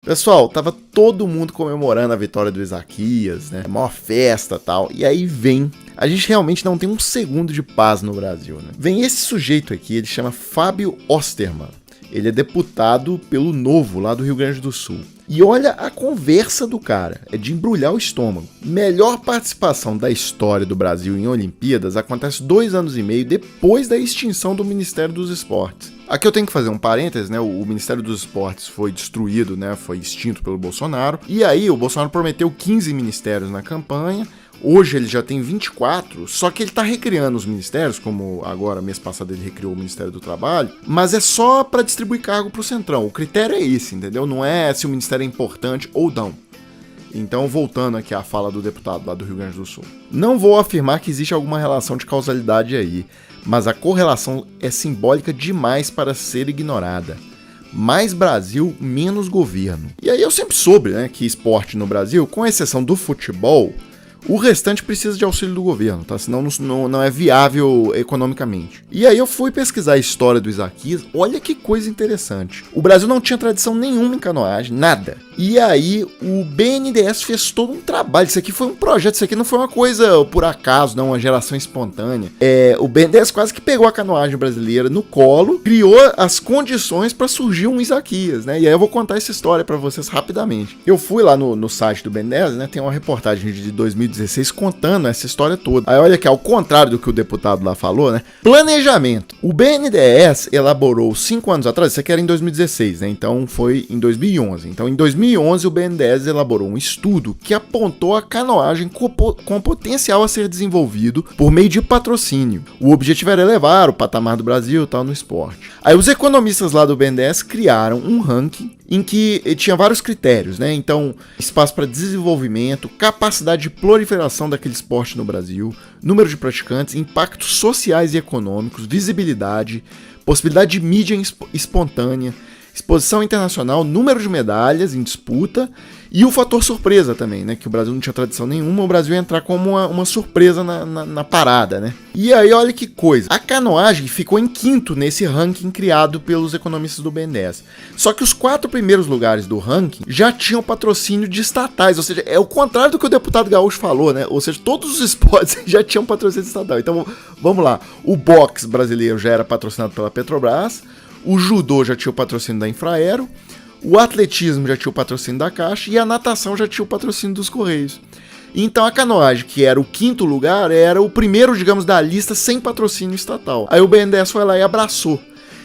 Pessoal, tava todo mundo comemorando a vitória do Isaquias, né? Maior festa e tal. E aí vem... A gente realmente não tem um segundo de paz no Brasil, né? Vem esse sujeito aqui, ele chama Fábio Osterman. Ele é deputado pelo Novo, lá do Rio Grande do Sul. E olha a conversa do cara, é de embrulhar o estômago. Melhor participação da história do Brasil em Olimpíadas acontece 2 anos e meio depois da extinção do Ministério dos Esportes. Aqui eu tenho que fazer um parênteses, né? O Ministério dos Esportes foi destruído, né? Foi extinto pelo Bolsonaro. E aí o Bolsonaro prometeu 15 ministérios na campanha. Hoje ele já tem 24, só que ele tá recriando os ministérios, como agora, mês passado, ele recriou o Ministério do Trabalho, mas é só para distribuir cargo pro Centrão. O critério é esse, entendeu? Não é se o ministério é importante ou não. Então, voltando aqui à fala do deputado lá do Rio Grande do Sul. Não vou afirmar que existe alguma relação de causalidade aí, mas a correlação é simbólica demais para ser ignorada. Mais Brasil, menos governo. E aí eu sempre soube, né, que esporte no Brasil, com exceção do futebol, o restante precisa de auxílio do governo, tá? Senão não é viável economicamente. E aí eu fui pesquisar a história do Isaquias, olha que coisa interessante. O Brasil não tinha tradição nenhuma em canoagem, nada. E aí o BNDES fez todo um trabalho, isso aqui foi um projeto, isso aqui não foi uma coisa por acaso, não, uma geração espontânea. O BNDES quase que pegou a canoagem brasileira no colo, criou as condições para surgir um Isaquias, né? E aí eu vou contar essa história para vocês rapidamente. Eu fui lá no site do BNDES, né? Tem uma reportagem de 2016 contando essa história toda. Aí olha que ao contrário do que o deputado lá falou, né? Planejamento. O BNDES elaborou 5 anos atrás, isso aqui era em 2016, né? Então foi em 2011. Então em 2011 o BNDES elaborou um estudo que apontou a canoagem com potencial a ser desenvolvido por meio de patrocínio. O objetivo era elevar o patamar do Brasil e tal no esporte. Aí os economistas lá do BNDES criaram um ranking em que tinha vários critérios, né? Então, espaço para desenvolvimento, capacidade de proliferação daquele esporte no Brasil, número de praticantes, impactos sociais e econômicos, visibilidade, possibilidade de mídia espontânea, exposição internacional, número de medalhas em disputa e o fator surpresa também, né? Que o Brasil não tinha tradição nenhuma, o Brasil ia entrar como uma surpresa na parada, né? E aí, olha que coisa. A canoagem ficou em 5º nesse ranking criado pelos economistas do BNDES. Só que os 4 primeiros lugares do ranking já tinham patrocínio de estatais, ou seja, é o contrário do que o deputado Gaúcho falou, né? Ou seja, todos os esportes já tinham patrocínio estatal. Então, vamos lá. O boxe brasileiro já era patrocinado pela Petrobras, o judô já tinha o patrocínio da Infraero, o atletismo já tinha o patrocínio da Caixa e a natação já tinha o patrocínio dos Correios. Então a canoagem, que era o 5º lugar, era o primeiro, digamos, da lista sem patrocínio estatal. Aí o BNDES foi lá e abraçou.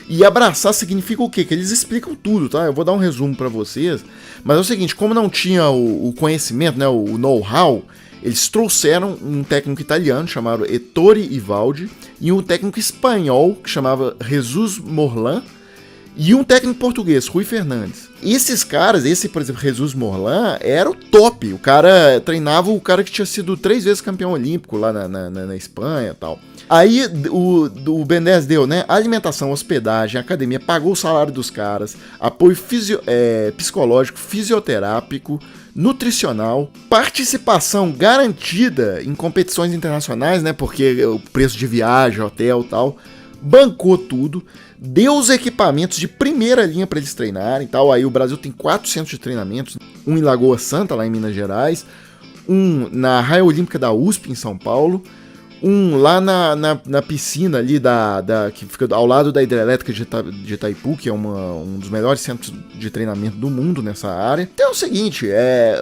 E abraçar significa o quê? Que eles explicam tudo, tá? Eu vou dar um resumo para vocês. Mas é o seguinte, como não tinha o conhecimento, né, o know-how, eles trouxeram um técnico italiano chamado Ettore Ivaldi e um técnico espanhol que chamava Jesus Morlan e um técnico português, Rui Fernandes. Esses caras, por exemplo, Jesus Morlan, era o top. O cara treinava o cara que tinha sido 3 vezes campeão olímpico lá na Espanha e tal. Aí o BNDES deu, né? Alimentação, hospedagem, academia, pagou o salário dos caras, apoio psicológico, fisioterápico, nutricional, participação garantida em competições internacionais, né? Porque o preço de viagem, hotel e tal, bancou tudo, deu os equipamentos de primeira linha para eles treinarem e tal. Aí o Brasil tem 4 centros de treinamentos, um em Lagoa Santa, lá em Minas Gerais, um na Raia Olímpica da USP, em São Paulo, um lá na piscina ali que fica ao lado da hidrelétrica de Itaipu, que é um dos melhores centros de treinamento do mundo nessa área. Então é o seguinte,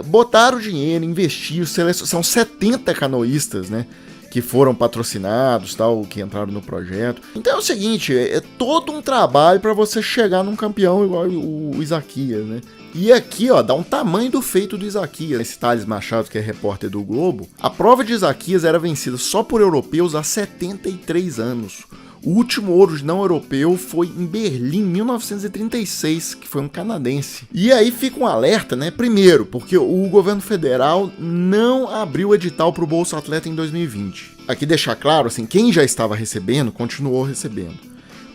botaram dinheiro, investiram, são 70 canoístas, né, que foram patrocinados, tal, que entraram no projeto. Então é o seguinte, é todo um trabalho para você chegar num campeão igual o Isaquias, né? E aqui, ó, dá um tamanho do feito do Isaquias. Esse Thales Machado, que é repórter do Globo, a prova de Isaquias era vencida só por europeus há 73 anos. O último ouro não europeu foi em Berlim, em 1936, que foi um canadense. E aí fica um alerta, né? Primeiro, porque o governo federal não abriu o edital para o Bolsa Atleta em 2020. Aqui deixar claro, assim, quem já estava recebendo, continuou recebendo.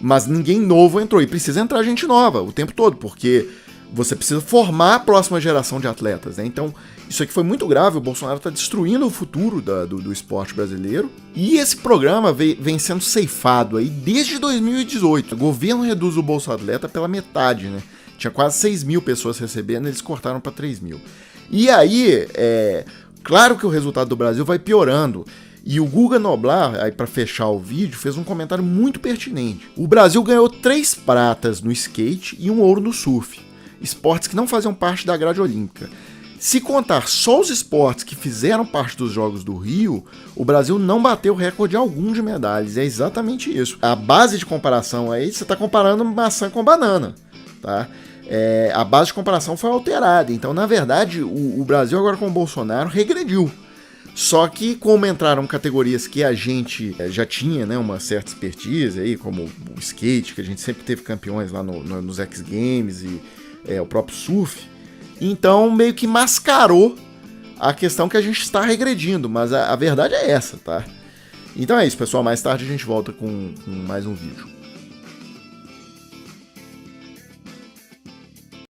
Mas ninguém novo entrou. E precisa entrar gente nova o tempo todo, porque você precisa formar a próxima geração de atletas, né? Então, isso aqui foi muito grave, o Bolsonaro está destruindo o futuro do esporte brasileiro. E esse programa vem sendo ceifado aí desde 2018. O governo reduz o Bolsa Atleta pela metade, né? Tinha quase 6 mil pessoas recebendo, eles cortaram para 3 mil. E aí, claro que o resultado do Brasil vai piorando. E o Guga Noblar, aí para fechar o vídeo, fez um comentário muito pertinente. O Brasil ganhou 3 pratas no skate e 1 ouro no surf. Esportes que não faziam parte da grade olímpica. Se contar só os esportes que fizeram parte dos Jogos do Rio, o Brasil não bateu recorde algum de medalhas. É exatamente isso. A base de comparação aí, você está comparando maçã com banana, tá? A base de comparação foi alterada. Então, na verdade, o Brasil agora com o Bolsonaro regrediu. Só que como entraram categorias que a gente já tinha, né, uma certa expertise, aí, como o skate, que a gente sempre teve campeões lá nos X Games e o próprio surf, então meio que mascarou a questão que a gente está regredindo, mas a verdade é essa, tá? Então é isso, pessoal, mais tarde a gente volta com mais um vídeo.